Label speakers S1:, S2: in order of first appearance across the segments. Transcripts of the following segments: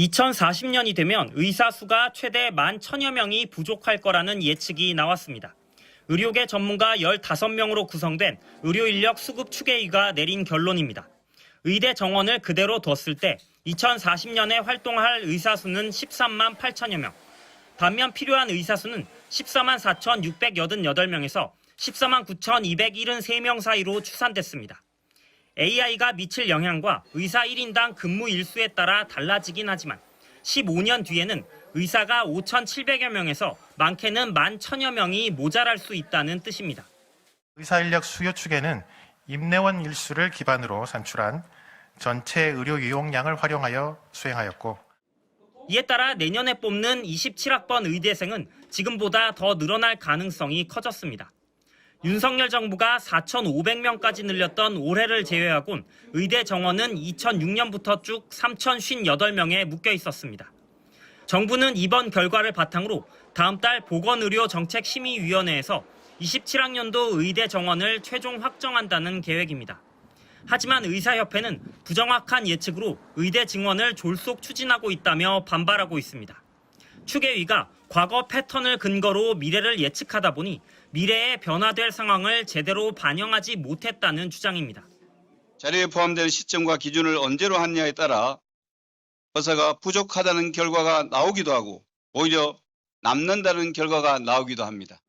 S1: 2040년이 되면 의사 수가 최대 11,000여 명이 부족할 거라는 예측이 나왔습니다. 의료계 전문가 15명으로 구성된 의료인력 수급 추계위가 내린 결론입니다. 의대 정원을 그대로 뒀을 때 2040년에 활동할 의사 수는 13만 8천여 명, 반면 필요한 의사 수는 14만 4,688명에서 14만 9,273명 사이로 추산됐습니다. AI가 미칠 영향과 의사 1인당 근무 일수에 따라 달라지긴 하지만 15년 뒤에는 의사가 5,700여 명에서 많게는 11,000여 명이 모자랄 수 있다는 뜻입니다.
S2: 의사인력 수요 추계는 임내원 일수를 기반으로 산출한 전체 의료 유용량을 활용하여 수행하였고,
S1: 이에 따라 내년에 뽑는 27학번 의대생은 지금보다 더 늘어날 가능성이 커졌습니다. 윤석열 정부가 4,500명까지 늘렸던 올해를 제외하곤 의대 정원은 2006년부터 쭉 3,058명에 묶여 있었습니다. 정부는 이번 결과를 바탕으로 다음 달 보건의료정책심의위원회에서 27학년도 의대 정원을 최종 확정한다는 계획입니다. 하지만 의사협회는 부정확한 예측으로 의대 증원을 졸속 추진하고 있다며 반발하고 있습니다. 추계위가 과거 패턴을 근거로 미래를 예측하다 보니 미래에 변화될 상황을 제대로 반영하지 못했다는 주장입니다.
S3: 자료에 포함된 시점과 기준을 언제로 하느냐에 따라 의사가 부족하다는 결과가 나오기도 하고 오히려 남는다는 결과가 나오기도 합니다.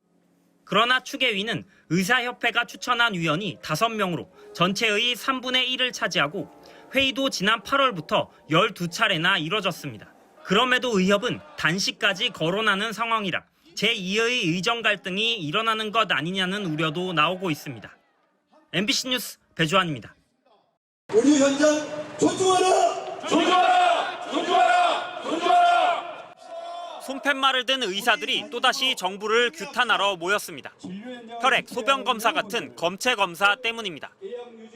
S1: 그러나 추계위는 의사협회가 추천한 위원이 5명으로 전체의 3분의 1을 차지하고 회의도 지난 8월부터 12차례나 이뤄졌습니다. 그럼에도 의협은 단식까지 거론하는 상황이라 제2의 의정 갈등이 일어나는 것 아니냐는 우려도 나오고 있습니다. MBC 뉴스 배주환입니다.
S4: 의료 현장 존중하라!
S5: 존중하라! 존중하라! 존중하라!
S1: 손팻말을 든 의사들이 또다시 정부를 규탄하러 모였습니다. 혈액, 소변 검사 같은 검체 검사 때문입니다.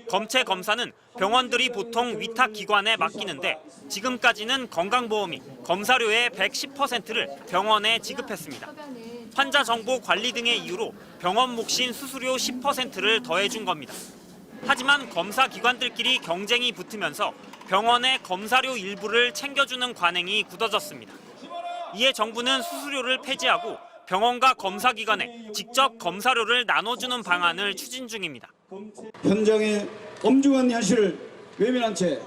S1: 검체 검사는 병원들이 보통 위탁 기관에 맡기는데 지금까지는 건강보험이 검사료의 110%를 병원에 지급했습니다. 환자 정보 관리 등의 이유로 병원 몫인 수수료 10%를 더해준 겁니다. 하지만 검사 기관들끼리 경쟁이 붙으면서 병원의 검사료 일부를 챙겨주는 관행이 굳어졌습니다. 이에 정부는 수수료를 폐지하고 병원과 검사기관에 직접 검사료를 나눠주는 방안을 추진 중입니다.
S4: 현장의 엄중한 현실을 외면한 채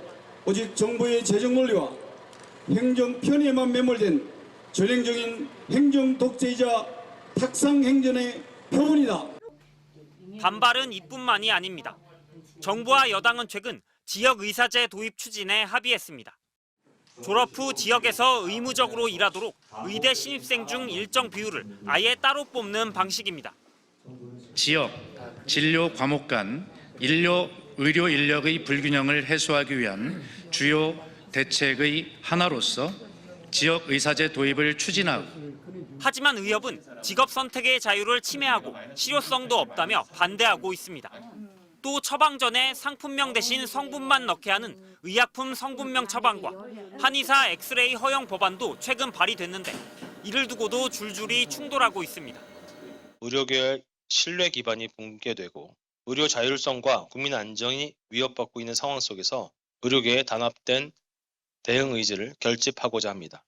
S4: 오직 정부의 재정 논리와 행정 편의에만 매몰된 전형적인 행정 독재이자 탁상 행정의 표본이다.
S1: 반발은 이뿐만이 아닙니다. 정부와 여당은 최근 지역의사제 도입 추진에 합의했습니다. 졸업 후 지역에서 의무적으로 일하도록 의대 신입생 중 일정 비율을 아예 따로 뽑는 방식입니다.
S6: 지역, 진료 과목 간 의료 인력의 불균형을 해소하기 위한 주요 대책의 하나로서 지역 의사제 도입을 추진하고,
S1: 하지만 의협은 직업 선택의 자유를 침해하고 실효성도 없다며 반대하고 있습니다. 또 처방 전에 상품명 대신 성분만 넣게 하는 의약품 성분명 처방과 한의사 엑스레이 허용 법안도 최근 발의됐는데 이를 두고도 줄줄이 충돌하고 있습니다.
S7: 의료계의 신뢰 기반이 붕괴되고 의료 자율성과 국민 안정이 위협받고 있는 상황 속에서 의료계의 단합된 대응 의지를 결집하고자 합니다.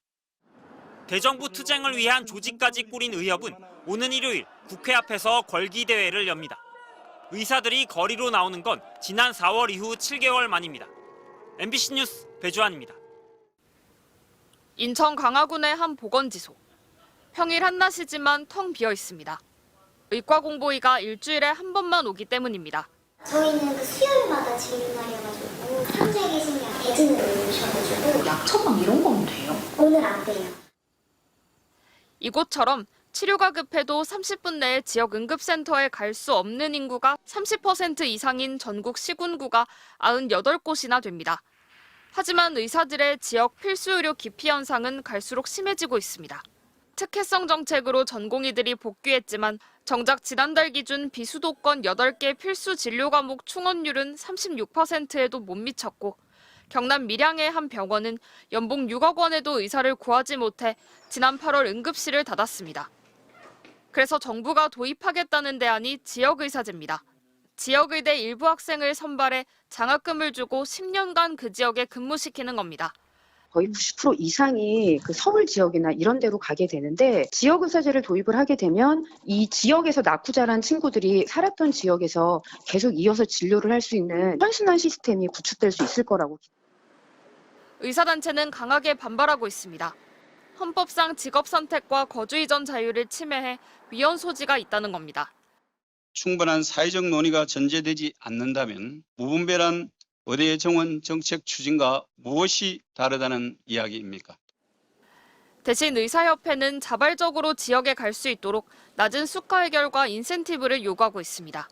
S1: 대정부 투쟁을 위한 조직까지 꾸린 의협은 오는 일요일 국회 앞에서 걸기대회를 엽니다. 의사들이 거리로 나오는 건 지난 4월 이후 7개월 만입니다. MBC 뉴스 배주환입니다.
S8: 인천 강화군의 한 보건지소. 평일 한낮이지만 텅 비어 있습니다. 의과 공보위가 일주일에 한 번만 오기 때문입니다.
S9: 저희는 그 수요일마다 진료날이어가지고 현재 계시면 대진을 오셔가지고
S10: 약 처방 이런 건 돼요?
S9: 오늘 안 돼요.
S8: 이곳처럼 치료가 급해도 30분 내에 지역 응급센터에 갈 수 없는 인구가 30% 이상인 전국 시군구가 98곳이나 됩니다. 하지만 의사들의 지역 필수 의료 기피 현상은 갈수록 심해지고 있습니다. 특혜성 정책으로 전공의들이 복귀했지만 정작 지난달 기준 비수도권 8개 필수 진료 과목 충원율은 36%에도 못 미쳤고 경남 밀양의 한 병원은 연봉 6억 원에도 의사를 구하지 못해 지난 8월 응급실을 닫았습니다. 그래서 정부가 도입하겠다는 대안이 지역의사제입니다. 지역의대 일부 학생을 선발해 장학금을 주고 10년간 그 지역에 근무시키는 겁니다.
S10: 거의 90% 이상이 그 서울 지역이나 이런 데로 가게 되는데 지역의사제를 도입을 하게 되면 이 지역에서 낳고 자란 친구들이 살았던 지역에서 계속 이어서 진료를 할 수 있는 헌신한 시스템이 구축될 수 있을 거라고.
S8: 의사단체는 강하게 반발하고 있습니다. 헌법상 직업 선택과 거주 이전 자유를 침해해 위헌 소지가 있다는 겁니다.
S3: 충분한 사회적 논의가 전제되지 않는다면 무분별한 의대 정원 정책 추진과 무엇이 다르다는 이야기입니까?
S8: 대신 의사협회는 자발적으로 지역에 갈 수 있도록 낮은 수가 해결과 인센티브를 요구하고 있습니다.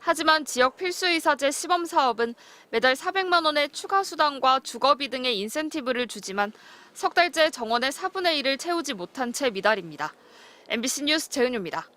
S8: 하지만 지역 필수의사제 시범 사업은 매달 400만 원의 추가 수당과 주거비 등의 인센티브를 주지만 석 달째 정원의 4분의 1을 채우지 못한 채 미달입니다. MBC 뉴스 재은유입니다.